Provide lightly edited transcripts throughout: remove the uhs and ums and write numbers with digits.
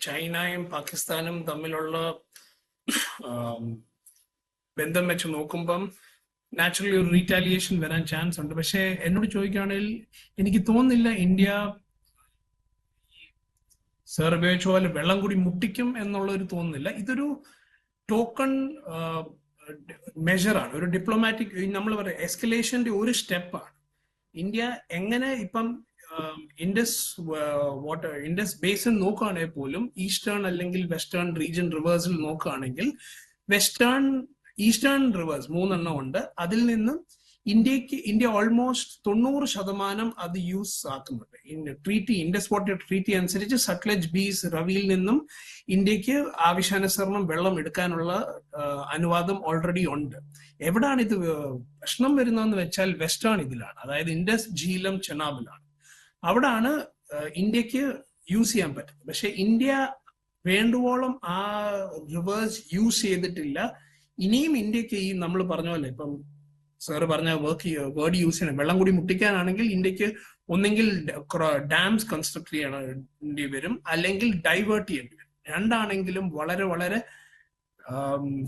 ചൈനയും പാകിസ്ഥാനും തമ്മിലുള്ള ബന്ധം വെച്ച് നോക്കുമ്പം നാച്ചുറലി ഒരു റീറ്റാലിയേഷൻ വരാൻ ചാൻസ് ഉണ്ട്. പക്ഷെ എന്നോട് ചോദിക്കുകയാണെങ്കിൽ എനിക്ക് തോന്നുന്നില്ല ഇന്ത്യ സർ ഉപയോഗിച്ച പോലെ വെള്ളം കൂടി മുട്ടിക്കും എന്നുള്ള ഒരു തോന്നുന്നില്ല. ഇതൊരു ടോക്കൺ മെഷറാണ്, ഒരു ഡിപ്ലോമാറ്റിക്, നമ്മൾ പറയുക എസ്കലേഷന്റെ ഒരു സ്റ്റെപ്പാണ്. ഇന്ത്യ എങ്ങനെ ഇപ്പം ഇൻഡസ് ബേസിൻ നോക്കുകയാണെങ്കിൽ പോലും ഈസ്റ്റേൺ അല്ലെങ്കിൽ വെസ്റ്റേൺ റീജിയൻ റിവേഴ്സിൽ നോക്കുകയാണെങ്കിൽ ഈസ്റ്റേൺ റിവേഴ്സ് 3 ഉണ്ട്. അതിൽ നിന്ന് ഇന്ത്യ ഓൾമോസ്റ്റ് 90% അത് യൂസ് ആക്കുന്നുണ്ട്. ഇൻഡസ് വാട്ടർ ട്രീറ്റി അനുസരിച്ച് സട്ലജ് ബീസ് റവിയിൽ നിന്നും ഇന്ത്യക്ക് ആവശ്യാനുസരണം വെള്ളം എടുക്കാനുള്ള അനുവാദം ഓൾറെഡി ഉണ്ട്. എവിടാണ് ഇത് പ്രശ്നം വരുന്നതെന്ന് വെച്ചാൽ വെസ്റ്റേൺ ഇതിലാണ്, അതായത് ഇൻഡസ്, ജീലം, ചെനാബിലാണ്. അവിടാണ് ഇന്ത്യക്ക് യൂസ് ചെയ്യാൻ പറ്റുന്നത്. പക്ഷെ ഇന്ത്യ വേണ്ടുവോളം ആ റിവേഴ്സ് യൂസ് ചെയ്തിട്ടില്ല. ഇനിയും ഇന്ത്യക്ക് ഈ നമ്മൾ പറഞ്ഞ പോലെ ഇപ്പം സാറ് പറഞ്ഞ വേർഡ് യൂസ് ചെയ്യണം, വെള്ളം കൂടി മുട്ടിക്കാനാണെങ്കിൽ ഇന്ത്യക്ക് ഒന്നെങ്കിൽ ഡാംസ് കൺസ്ട്രക്ട് ചെയ്യേണ്ടി വരും, അല്ലെങ്കിൽ ഡൈവേർട്ട് ചെയ്യേണ്ടി വരും. രണ്ടാണെങ്കിലും വളരെ വളരെ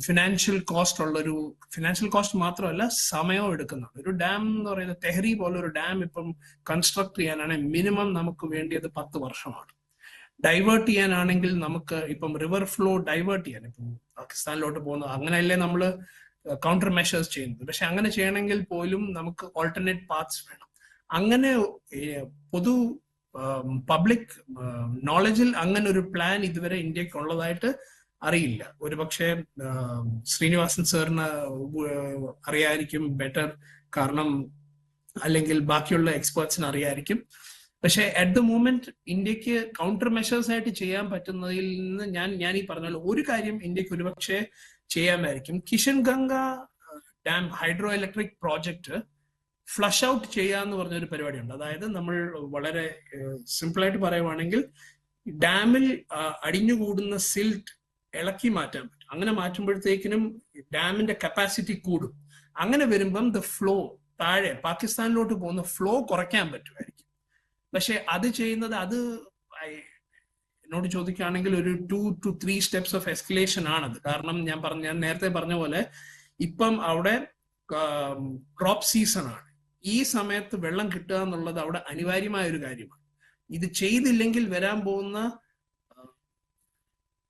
ഫിനാൻഷ്യൽ കോസ്റ്റ് മാത്രമല്ല സമയവും എടുക്കുന്നുണ്ട്. ഒരു ഡാം എന്ന് പറയുന്നത് തെഹ്രി പോലെ ഒരു ഡാം ഇപ്പം കൺസ്ട്രക്ട് ചെയ്യാനാണെങ്കിൽ മിനിമം നമുക്ക് വേണ്ടിയത് 10 വർഷമാണ്. ഡൈവേർട്ട് ചെയ്യാനാണെങ്കിൽ നമുക്ക് ഇപ്പം റിവർ ഫ്ലോ ഡൈവേർട്ട് ചെയ്യാൻ, ഇപ്പം പാകിസ്ഥാനിലോട്ട് പോകുന്നത് അങ്ങനെയല്ലേ നമ്മൾ കൗണ്ടർ മെഷേഴ്സ് ചെയ്യുന്നത്. പക്ഷെ അങ്ങനെ ചെയ്യണമെങ്കിൽ പോലും നമുക്ക് ഓൾട്ടർനേറ്റ് പാത്സ് വേണം. അങ്ങനെ പൊതു പബ്ലിക് നോളജിൽ അങ്ങനെ ഒരു പ്ലാൻ ഇതുവരെ ഇന്ത്യക്ക് ഉള്ളതായിട്ട് അറിയില്ല. ഒരുപക്ഷെ ശ്രീനിവാസൻ സാറിന് അറിയായിരിക്കും ബെറ്റർ, കാരണം അല്ലെങ്കിൽ ബാക്കിയുള്ള എക്സ്പേർട്സിന് അറിയായിരിക്കും. പക്ഷെ അറ്റ് ദ മൂമെന്റ് ഇന്ത്യക്ക് കൗണ്ടർ മെഷേഴ്സ് ആയിട്ട് ചെയ്യാൻ പറ്റുന്നതിൽ നിന്ന് ഞാൻ ഈ പറഞ്ഞ ഒരു കാര്യം ഇന്ത്യക്ക് ഒരുപക്ഷെ ചെയ്യാമായിരിക്കും. Kishan Ganga dam hydroelectric project flush out ചെയ്യാന്ന് പറഞ്ഞൊരു പരിപാടിയുണ്ട്. അതായത് നമ്മൾ വളരെ സിമ്പിളായിട്ട് പറയുവാണെങ്കിൽ ഡാമിൽ അടിഞ്ഞുകൂടുന്ന സിൽറ്റ് ഇളക്കി മാറ്റാൻ പറ്റും. അങ്ങനെ മാറ്റുമ്പോഴത്തേക്കിനും ഡാമിന്റെ കപ്പാസിറ്റി കൂടും. അങ്ങനെ വരുമ്പം ദ ഫ്ലോ താഴെ പാകിസ്ഥാനിലോട്ട് പോകുന്ന ഫ്ലോ കുറയ്ക്കാൻ പറ്റുമായിരിക്കും. പക്ഷെ അത് ചെയ്യുന്നത് എന്നോട് ചോദിക്കുകയാണെങ്കിൽ ഒരു 2 to 3 steps ഓഫ് എസ്കലേഷൻ ആണത്. കാരണം ഞാൻ നേരത്തെ പറഞ്ഞ പോലെ ഇപ്പം അവിടെ ക്രോപ്പ് സീസൺ ആണ്. ഈ സമയത്ത് വെള്ളം കിട്ടുക എന്നുള്ളത് അവിടെ അനിവാര്യമായ ഒരു കാര്യമാണ്. ഇത് ചെയ്തില്ലെങ്കിൽ വരാൻ പോകുന്ന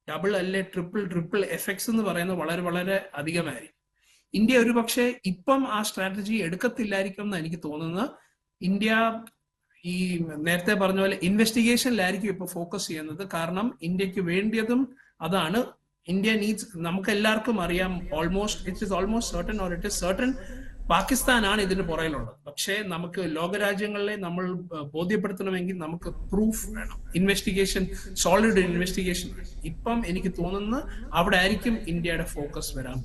ഡബിൾ അല്ലെ ട്രിപ്പിൾ എഫക്ട്സ് എന്ന് പറയുന്നത് വളരെ വളരെ അധികമായിരിക്കും. ഇന്ത്യ ഒരുപക്ഷെ ഇപ്പം ആ സ്ട്രാറ്റജി എടുക്കത്തില്ലായിരിക്കും എന്ന് എനിക്ക് തോന്നുന്നത്. ഇന്ത്യ ഈ നേരത്തെ പറഞ്ഞ പോലെ ഇൻവെസ്റ്റിഗേഷനിലായിരിക്കും ഇപ്പൊ ഫോക്കസ് ചെയ്യുന്നത്. കാരണം ഇന്ത്യക്ക് വേണ്ടിയതും അതാണ്. ഇന്ത്യ നീഡ്സ്, നമുക്ക് എല്ലാവർക്കും അറിയാം, ഇറ്റ് ഈസ് സർട്ടൻ പാകിസ്ഥാനാണ് ഇതിന് പുറകിലുള്ളത്. പക്ഷേ നമുക്ക് ലോകരാജ്യങ്ങളെ നമ്മൾ ബോധ്യപ്പെടുത്തണമെങ്കിൽ നമുക്ക് പ്രൂഫ് വേണം, സോളിഡ് ഇൻവെസ്റ്റിഗേഷൻ വേണം. ഇപ്പം എനിക്ക് തോന്നുന്നു അവിടെ ആയിരിക്കും ഇന്ത്യയുടെ ഫോക്കസ് വരാൻ.